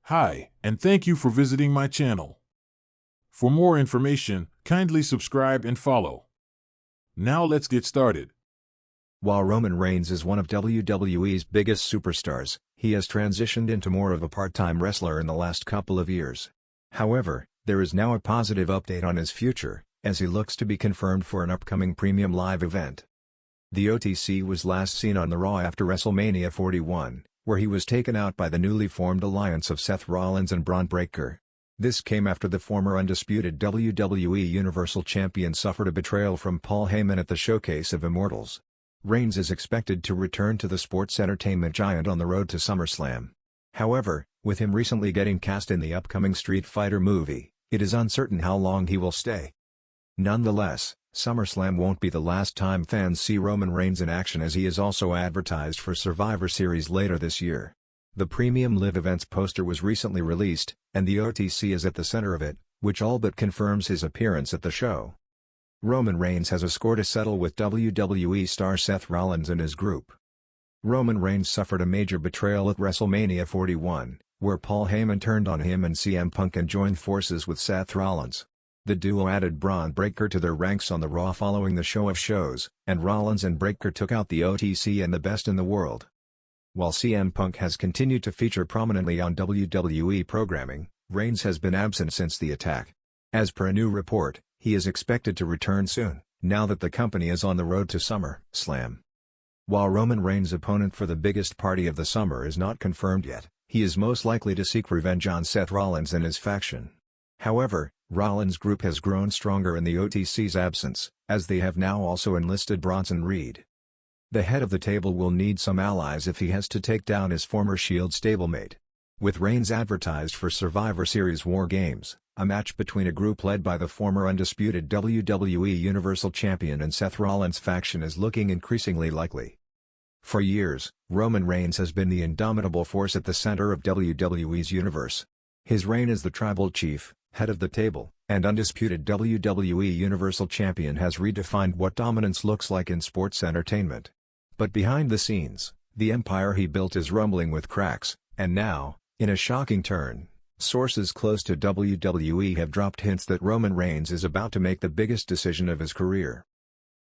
Hi, and thank you for visiting my channel. For more information, kindly subscribe and follow. Now let's get started. While Roman Reigns is one of WWE's biggest superstars, he has transitioned into more of a part-time wrestler in the last couple of years. However, there is now a positive update on his future, as he looks to be confirmed for an upcoming premium live event. The OTC was last seen on the Raw after WrestleMania 41, where he was taken out by the newly formed alliance of Seth Rollins and Braun Breaker. This came after the former undisputed WWE Universal Champion suffered a betrayal from Paul Heyman at the Showcase of Immortals. Reigns is expected to return to the sports entertainment giant on the road to SummerSlam. However, with him recently getting cast in the upcoming Street Fighter movie, it is uncertain how long he will stay. Nonetheless, SummerSlam won't be the last time fans see Roman Reigns in action, as he is also advertised for Survivor Series later this year. The Premium Live Events poster was recently released, and the OTC is at the center of it, which all but confirms his appearance at the show. Roman Reigns has a score to settle with WWE star Seth Rollins and his group. Roman Reigns suffered a major betrayal at WrestleMania 41, where Paul Heyman turned on him and CM Punk and joined forces with Seth Rollins. The duo added Braun Breaker to their ranks on the Raw following the show of shows, and Rollins and Breaker took out the OTC and the Best in the World. While CM Punk has continued to feature prominently on WWE programming, Reigns has been absent since the attack. As per a new report, he is expected to return soon, now that the company is on the road to SummerSlam. While Roman Reigns' opponent for the biggest party of the summer is not confirmed yet, he is most likely to seek revenge on Seth Rollins and his faction. However, Rollins' group has grown stronger in the OTC's absence, as they have now also enlisted Bronson Reed. The head of the table will need some allies if he has to take down his former Shield stablemate. With Reigns advertised for Survivor Series War Games, a match between a group led by the former undisputed WWE Universal Champion and Seth Rollins' faction is looking increasingly likely. For years, Roman Reigns has been the indomitable force at the center of WWE's universe. His reign as the Tribal Chief, head of the table, and undisputed WWE Universal Champion has redefined what dominance looks like in sports entertainment. But behind the scenes, the empire he built is rumbling with cracks, and now, in a shocking turn, sources close to WWE have dropped hints that Roman Reigns is about to make the biggest decision of his career.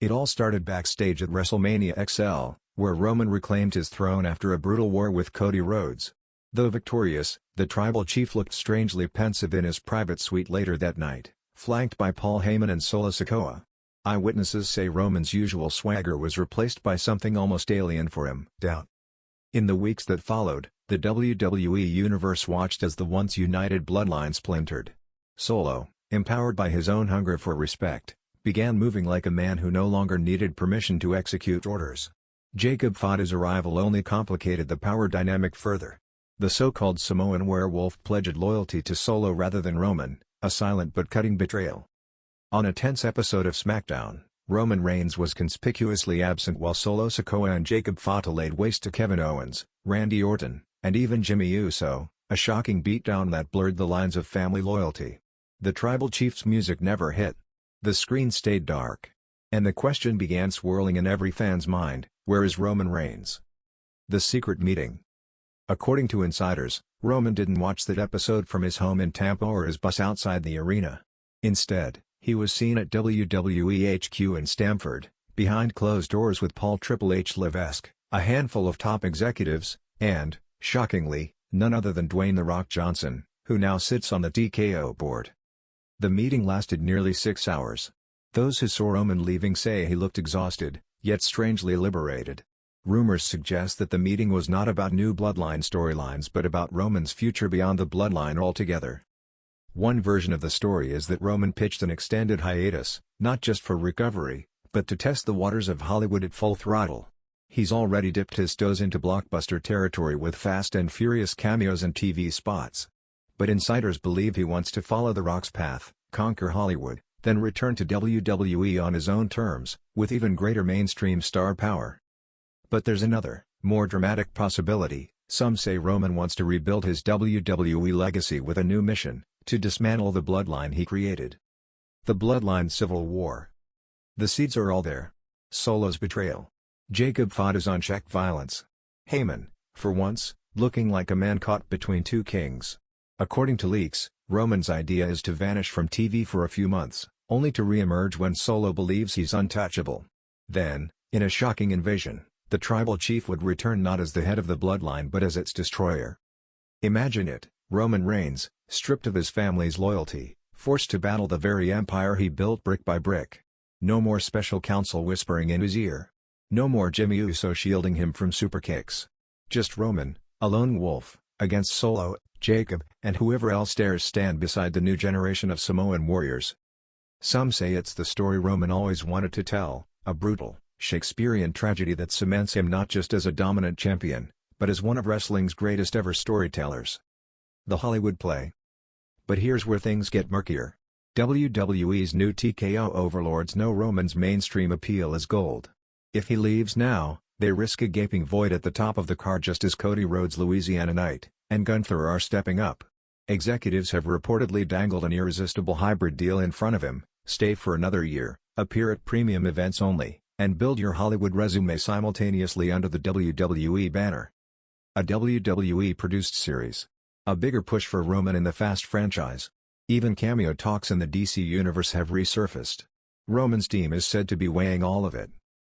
It all started backstage at WrestleMania XL, where Roman reclaimed his throne after a brutal war with Cody Rhodes. Though victorious, the Tribal Chief looked strangely pensive in his private suite later that night, flanked by Paul Heyman and Solo Sikoa. Eyewitnesses say Roman's usual swagger was replaced by something almost alien for him, doubt. In the weeks that followed, the WWE Universe watched as the once united bloodline splintered. Solo, empowered by his own hunger for respect, began moving like a man who no longer needed permission to execute orders. Jacob Fata's arrival only complicated the power dynamic further. The so-called Samoan werewolf pledged loyalty to Solo rather than Roman, a silent but cutting betrayal. On a tense episode of SmackDown, Roman Reigns was conspicuously absent while Solo Sikoa and Jacob Fata laid waste to Kevin Owens, Randy Orton, and even Jimmy Uso, a shocking beatdown that blurred the lines of family loyalty. The Tribal Chief's music never hit. The screen stayed dark. And the question began swirling in every fan's mind, where is Roman Reigns? The secret meeting. According to insiders, Roman didn't watch that episode from his home in Tampa or his bus outside the arena. Instead, he was seen at WWE HQ in Stamford, behind closed doors with Paul Triple H Levesque, a handful of top executives, and, shockingly, none other than Dwayne "The Rock" Johnson, who now sits on the TKO board. The meeting lasted nearly 6 hours. Those who saw Roman leaving say he looked exhausted, yet strangely liberated. Rumors suggest that the meeting was not about new bloodline storylines but about Roman's future beyond the bloodline altogether. One version of the story is that Roman pitched an extended hiatus, not just for recovery, but to test the waters of Hollywood at full throttle. He's already dipped his toes into blockbuster territory with Fast and Furious cameos and TV spots. But insiders believe he wants to follow The Rock's path, conquer Hollywood, then return to WWE on his own terms, with even greater mainstream star power. But there's another, more dramatic possibility. Some say Roman wants to rebuild his WWE legacy with a new mission, to dismantle the bloodline he created. The Bloodline Civil War. The seeds are all there. Solo's betrayal. Jacob Fata's unchecked violence. Heyman, for once, looking like a man caught between two kings. According to leaks, Roman's idea is to vanish from TV for a few months, only to re-emerge when Solo believes he's untouchable. Then, in a shocking invasion, the tribal chief would return not as the head of the bloodline but as its destroyer. Imagine it, Roman Reigns, stripped of his family's loyalty, forced to battle the very empire he built brick by brick. No more special counsel whispering in his ear. No more Jimmy Uso shielding him from superkicks. Just Roman, a lone wolf, against Solo, Jacob, and whoever else dares stand beside the new generation of Samoan warriors. Some say it's the story Roman always wanted to tell, a brutal, Shakespearean tragedy that cements him not just as a dominant champion, but as one of wrestling's greatest ever storytellers. The Hollywood play. But here's where things get murkier. WWE's new TKO overlords know Roman's mainstream appeal is gold. If he leaves now, they risk a gaping void at the top of the card just as Cody Rhodes' Louisianite and Gunther are stepping up. Executives have reportedly dangled an irresistible hybrid deal in front of him: stay for another year, appear at premium events only, and build your Hollywood resume simultaneously under the WWE banner. A WWE-produced series. A bigger push for Roman in the Fast franchise. Even cameo talks in the DC universe have resurfaced. Roman's team is said to be weighing all of it.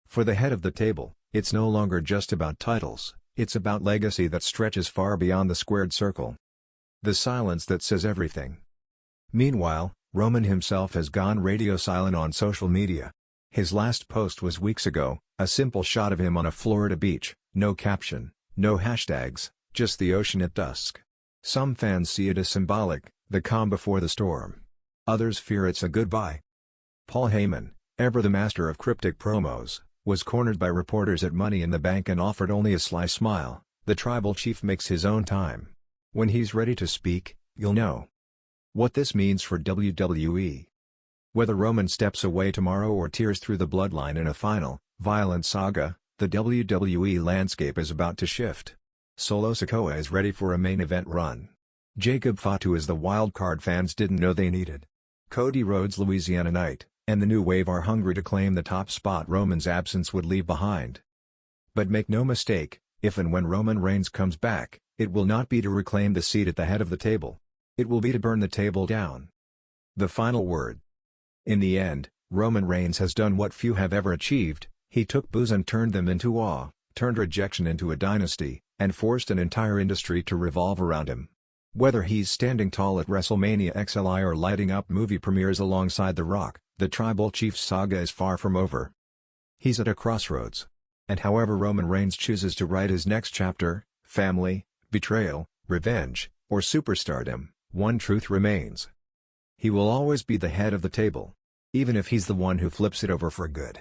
For the head of the table, it's no longer just about titles, it's about legacy that stretches far beyond the squared circle. The silence that says everything. Meanwhile, Roman himself has gone radio silent on social media. His last post was weeks ago, a simple shot of him on a Florida beach, no caption, no hashtags, just the ocean at dusk. Some fans see it as symbolic, the calm before the storm. Others fear it's a goodbye. Paul Heyman, ever the master of cryptic promos, was cornered by reporters at Money in the Bank and offered only a sly smile. The tribal chief makes his own time. When he's ready to speak, you'll know. What this means for WWE. Whether Roman steps away tomorrow or tears through the bloodline in a final, violent saga, the WWE landscape is about to shift. Solo Sikoa is ready for a main event run. Jacob Fatu is the wild card fans didn't know they needed. Cody Rhodes' Louisianite, and the new wave are hungry to claim the top spot Roman's absence would leave behind. But make no mistake, if and when Roman Reigns comes back, it will not be to reclaim the seat at the head of the table. It will be to burn the table down. The final word. In the end, Roman Reigns has done what few have ever achieved: he took boos and turned them into awe, turned rejection into a dynasty, and forced an entire industry to revolve around him. Whether he's standing tall at WrestleMania XLI or lighting up movie premieres alongside The Rock, the Tribal Chief's saga is far from over. He's at a crossroads. And however Roman Reigns chooses to write his next chapter, family, betrayal, revenge, or superstardom, one truth remains. He will always be the head of the table. Even if he's the one who flips it over for good.